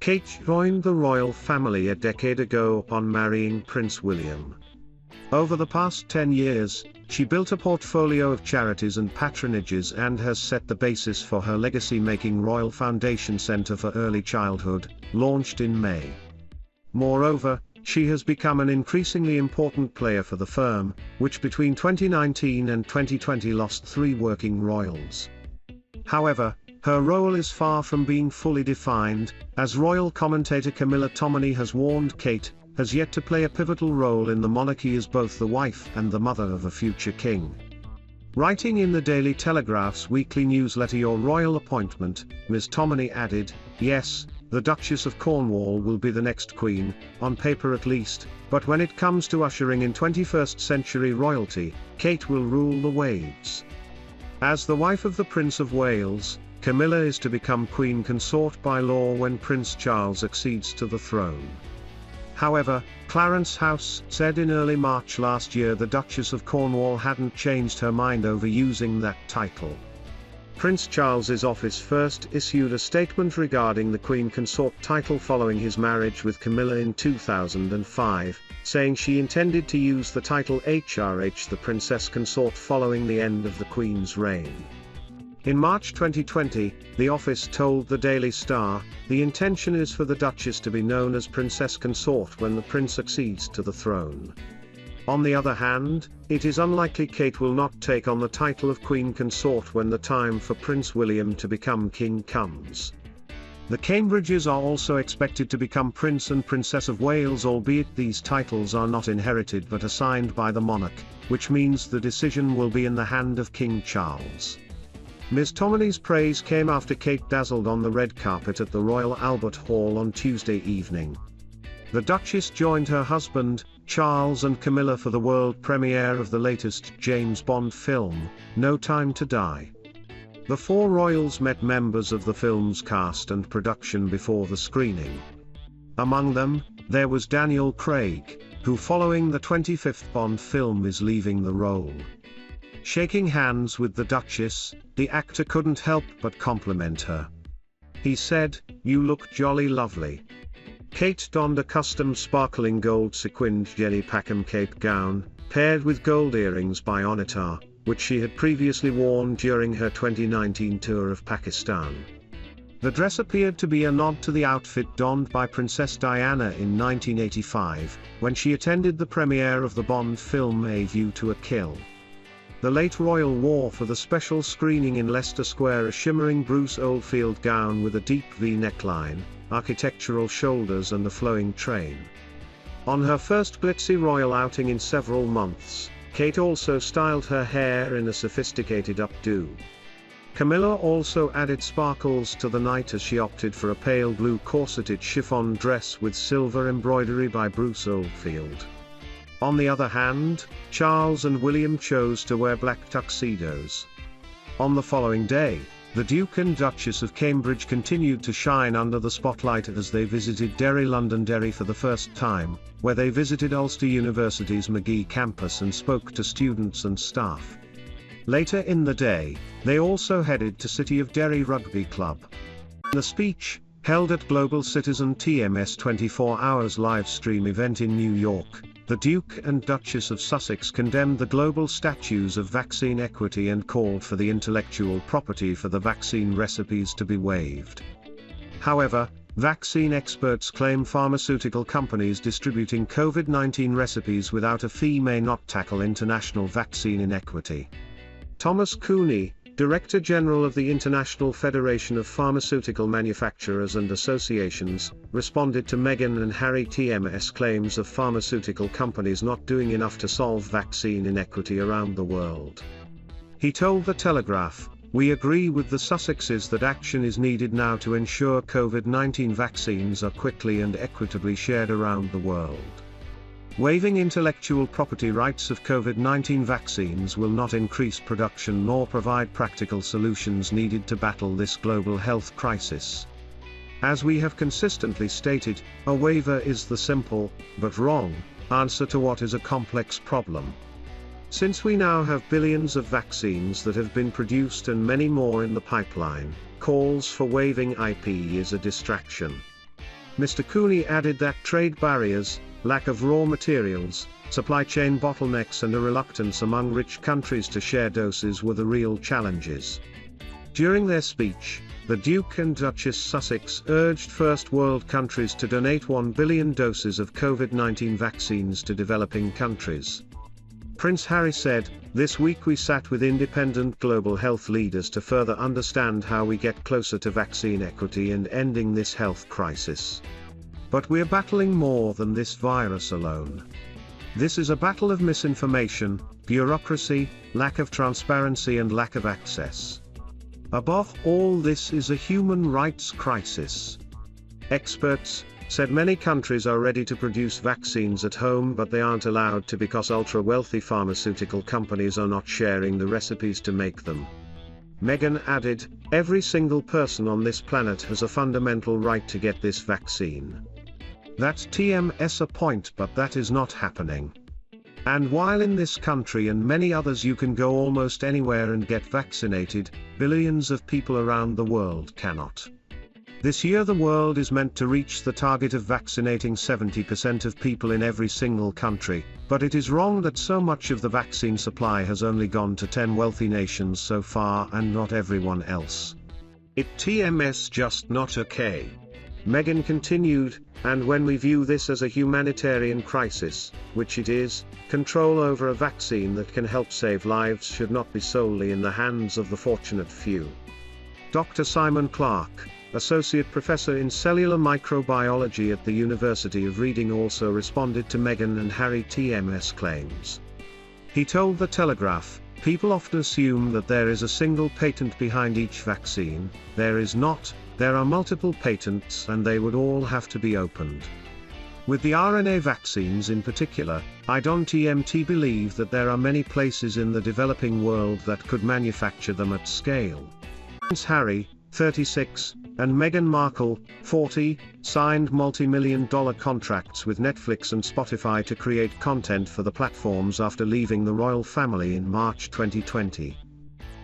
Kate joined the royal family a decade ago upon marrying Prince William. Over the past 10 years, she built a portfolio of charities and patronages and has set the basis for her legacy-making Royal Foundation Centre for Early Childhood, launched in May. Moreover, she has become an increasingly important player for the firm, which between 2019 and 2020 lost 3 working royals. However, her role is far from being fully defined, as royal commentator Camilla has warned Kate has yet to play a pivotal role in the monarchy as both the wife and the mother of a future king. Writing in the Daily Telegraph's weekly newsletter Your Royal Appointment, Ms. Tomoney added, "Yes, the Duchess of Cornwall will be the next queen, on paper at least, but when it comes to ushering in 21st century royalty, Kate will rule the waves." As the wife of the Prince of Wales, Camilla is to become Queen Consort by law when Prince Charles accedes to the throne. However, Clarence House said in early March last year the Duchess of Cornwall hadn't changed her mind over using that title. Prince Charles's office first issued a statement regarding the Queen Consort title following his marriage with Camilla in 2005, saying she intended to use the title HRH the Princess Consort following the end of the Queen's reign. In March 2020, the office told the Daily Star, the intention is for the Duchess to be known as Princess Consort when the Prince accedes to the throne. On the other hand, it is unlikely Kate will not take on the title of Queen Consort when the time for Prince William to become king comes. The Cambridges are also expected to become Prince and Princess of Wales, albeit these titles are not inherited but assigned by the monarch, which means the decision will be in the hand of King Charles. Ms. Tomoney's praise came after Kate dazzled on the red carpet at the Royal Albert Hall on Tuesday evening. The Duchess joined her husband, Charles and Camilla for the world premiere of the latest James Bond film, No Time to Die. The 4 royals met members of the film's cast and production before the screening. Among them, there was Daniel Craig, who following the 25th Bond film is leaving the role. Shaking hands with the Duchess, the actor couldn't help but compliment her. He said, "You look jolly lovely." Kate donned a custom sparkling gold sequined Jenny Packham cape gown, paired with gold earrings by Onitar, which she had previously worn during her 2019 tour of Pakistan. The dress appeared to be a nod to the outfit donned by Princess Diana in 1985, when she attended the premiere of the Bond film A View to a Kill. The late royal wore for the special screening in Leicester Square a shimmering Bruce Oldfield gown with a deep V neckline, architectural shoulders and a flowing train. On her first glitzy royal outing in several months, Kate also styled her hair in a sophisticated updo. Camilla also added sparkles to the night as she opted for a pale blue corseted chiffon dress with silver embroidery by Bruce Oldfield. On the other hand, Charles and William chose to wear black tuxedos. On the following day, the Duke and Duchess of Cambridge continued to shine under the spotlight as they visited Londonderry for the first time, where they visited Ulster University's Megxit campus and spoke to students and staff. Later in the day, they also headed to City of Derry Rugby Club. In a speech, held at Global Citizen TMS 24 Hours live stream event in New York, the Duke and Duchess of Sussex condemned the global statues of vaccine equity and called for the intellectual property for the vaccine recipes to be waived. However, vaccine experts claim pharmaceutical companies distributing COVID-19 recipes without a fee may not tackle international vaccine inequity. Thomas Cooney, Director General of the International Federation of Pharmaceutical Manufacturers and Associations, responded to Meghan and Harry TMS claims of pharmaceutical companies not doing enough to solve vaccine inequity around the world. He told The Telegraph, "We agree with the Sussexes that action is needed now to ensure COVID-19 vaccines are quickly and equitably shared around the world. Waiving intellectual property rights of COVID-19 vaccines will not increase production nor provide practical solutions needed to battle this global health crisis. As we have consistently stated, a waiver is the simple, but wrong, answer to what is a complex problem. Since we now have billions of vaccines that have been produced and many more in the pipeline, calls for waiving IP is a distraction. Mr. Cooney added that trade barriers, lack of raw materials, supply chain bottlenecks and a reluctance among rich countries to share doses were the real challenges. During their speech, the Duke and Duchess Sussex urged first world countries to donate 1 billion doses of COVID-19 vaccines to developing countries. Prince Harry said, "This week we sat with independent global health leaders to further understand how we get closer to vaccine equity and ending this health crisis. But we're battling more than this virus alone. This is a battle of misinformation, bureaucracy, lack of transparency and lack of access. Above all, this is a human rights crisis." Experts said many countries are ready to produce vaccines at home, but they aren't allowed to because ultra-wealthy pharmaceutical companies are not sharing the recipes to make them. Meghan added, "Every single person on this planet has a fundamental right to get this vaccine. That's TMS a point, but that is not happening. And while in this country and many others you can go almost anywhere and get vaccinated, billions of people around the world cannot. This year the world is meant to reach the target of vaccinating 70% of people in every single country, but it is wrong that so much of the vaccine supply has only gone to 10 wealthy nations so far and not everyone else. It TMS just not okay." Meghan continued, "And when we view this as a humanitarian crisis, which it is, control over a vaccine that can help save lives should not be solely in the hands of the fortunate few." Dr. Simon Clark, Associate Professor in Cellular Microbiology at the University of Reading, also responded to Meghan and Harry TMS claims. He told The Telegraph, "People often assume that there is a single patent behind each vaccine. There is not. There are multiple patents and they would all have to be opened. With the RNA vaccines in particular, I don't believe that there are many places in the developing world that could manufacture them at scale." Prince Harry, 36, and Meghan Markle, 40, signed multi-million-dollar contracts with Netflix and Spotify to create content for the platforms after leaving the royal family in March 2020.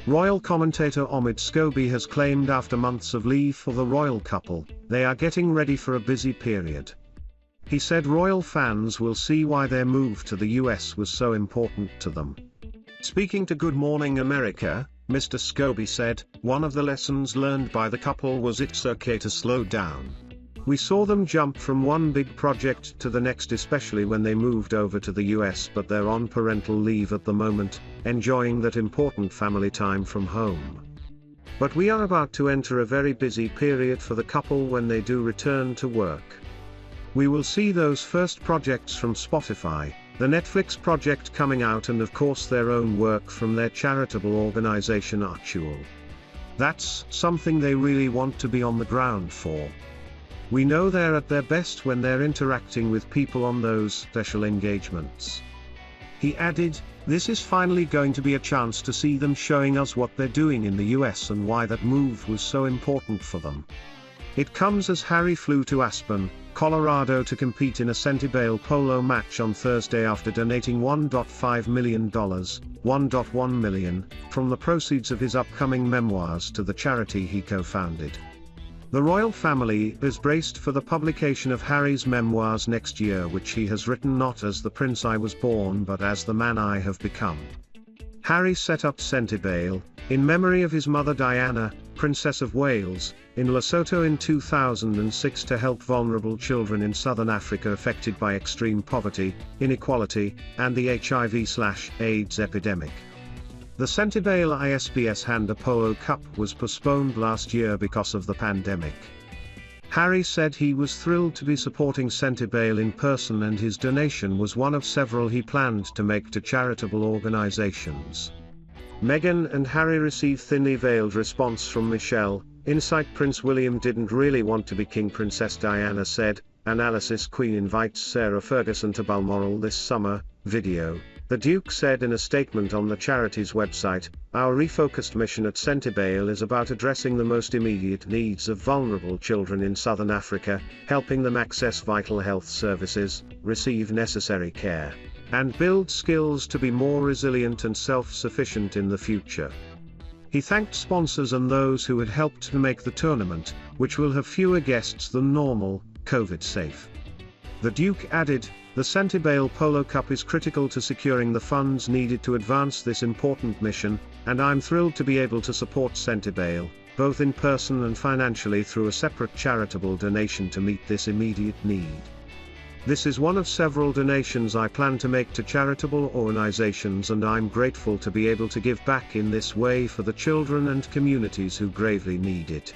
Royal commentator Omid Scobie has claimed after months of leave for the royal couple, they are getting ready for a busy period. He said royal fans will see why their move to the US was so important to them. Speaking to Good Morning America, Mr. Scobie said, "One of the lessons learned by the couple was it's okay to slow down. We saw them jump from one big project to the next, especially when they moved over to the US, but they're on parental leave at the moment, enjoying that important family time from home. But we are about to enter a very busy period for the couple when they do return to work. We will see those first projects from Spotify, the Netflix project coming out, and of course their own work from their charitable organization Actual. That's something they really want to be on the ground for. We know they're at their best when they're interacting with people on those special engagements." He added, "This is finally going to be a chance to see them showing us what they're doing in the US and why that move was so important for them." It comes as Harry flew to Aspen, Colorado to compete in a Centibale polo match on Thursday after donating $1.5 million, $1.1 million, from the proceeds of his upcoming memoirs to the charity he co-founded. The royal family is braced for the publication of Harry's memoirs next year, which he has written not as the prince I was born but as the man I have become. Harry set up Centibale, in memory of his mother Diana, Princess of Wales, in Lesotho in 2006 to help vulnerable children in southern Africa affected by extreme poverty, inequality, and the HIV/AIDS epidemic. The Centibale ISBS Handa Polo Cup was postponed last year because of the pandemic. Harry said he was thrilled to be supporting Centibale in person, and his donation was one of several he planned to make to charitable organizations. Meghan and Harry received thinly veiled response from Michelle. Insight: Prince William didn't really want to be king, Princess Diana said. Analysis: Queen invites Sarah Ferguson to Balmoral this summer. Video. The Duke said in a statement on the charity's website, "Our refocused mission at Centibale is about addressing the most immediate needs of vulnerable children in southern Africa, helping them access vital health services, receive necessary care, and build skills to be more resilient and self-sufficient in the future." He thanked sponsors and those who had helped to make the tournament, which will have fewer guests than normal, COVID safe. The Duke added, "The Centibale Polo Cup is critical to securing the funds needed to advance this important mission, and I'm thrilled to be able to support Centibale, both in person and financially through a separate charitable donation to meet this immediate need. This is one of several donations I plan to make to charitable organizations, and I'm grateful to be able to give back in this way for the children and communities who gravely need it."